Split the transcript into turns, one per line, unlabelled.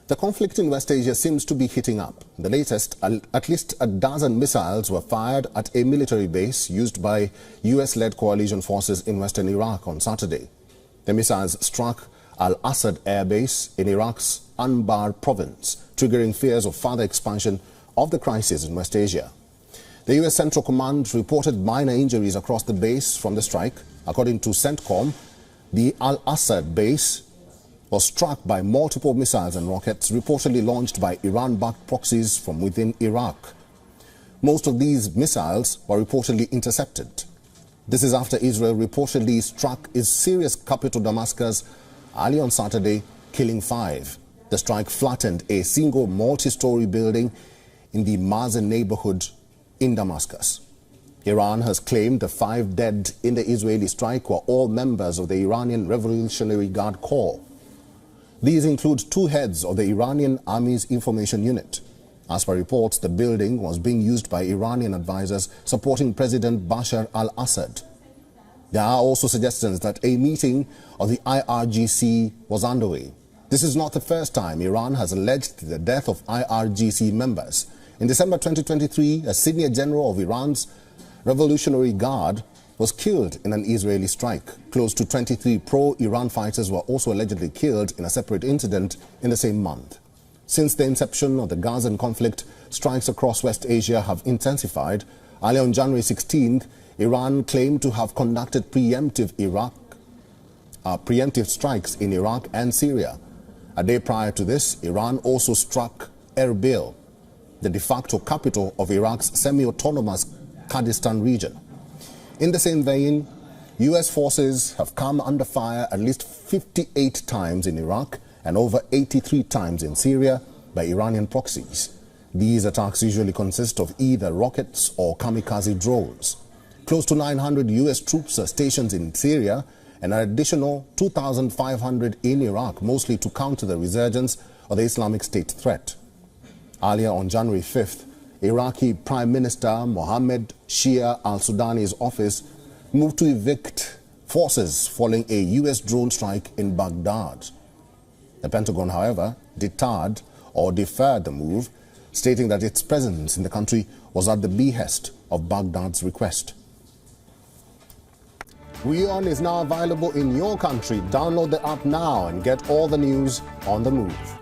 The conflict in West Asia seems to be heating up. The latest, at least a dozen missiles were fired at a military base used by US-led coalition forces in western Iraq on Saturday. The missiles struck Al-Assad Air Base in Iraq's Anbar province, triggering fears of further expansion of the crisis in West Asia. The US Central Command reported minor injuries across the base from the strike. According to CENTCOM, the Al-Assad base was struck by multiple missiles and rockets reportedly launched by Iran-backed proxies from within Iraq. Most of these missiles were reportedly intercepted. This is after Israel reportedly struck its Syria's capital Damascus early on Saturday, killing 5. The strike flattened a single multi-story building in the Mazen neighborhood in Damascus. Iran has claimed the 5 dead in the Israeli strike were all members of the Iranian Revolutionary Guard Corps. These include 2 heads of the Iranian Army's information unit. As per reports, the building was being used by Iranian advisors supporting President Bashar al-Assad. There are also suggestions that a meeting of the IRGC was underway. This is not the first time Iran has alleged the death of IRGC members. In December 2023, a senior general of Iran's Revolutionary Guard was killed in an Israeli strike. Close to 23 pro-Iran fighters were also allegedly killed in a separate incident in the same month. Since the inception of the Gazan conflict, strikes across West Asia have intensified. Earlier on January 16th, Iran claimed to have conducted preemptive strikes in Iraq and Syria. A day prior to this, Iran also struck Erbil, the de facto capital of Iraq's semi-autonomous Kurdistan region. In the same vein, US forces have come under fire at least 58 times in Iraq and over 83 times in Syria by Iranian proxies. These attacks usually consist of either rockets or kamikaze drones. Close to 900 US troops are stationed in Syria and an additional 2,500 in Iraq, mostly to counter the resurgence of the Islamic State threat. Earlier on January 5th, Iraqi Prime Minister Mohammed Shia al-Sudani's office moved to evict forces following a US drone strike in Baghdad. The Pentagon, however, deferred the move, stating that its presence in the country was at the behest of Baghdad's request. WION is now available in your country. Download the app now and get all the news on the move.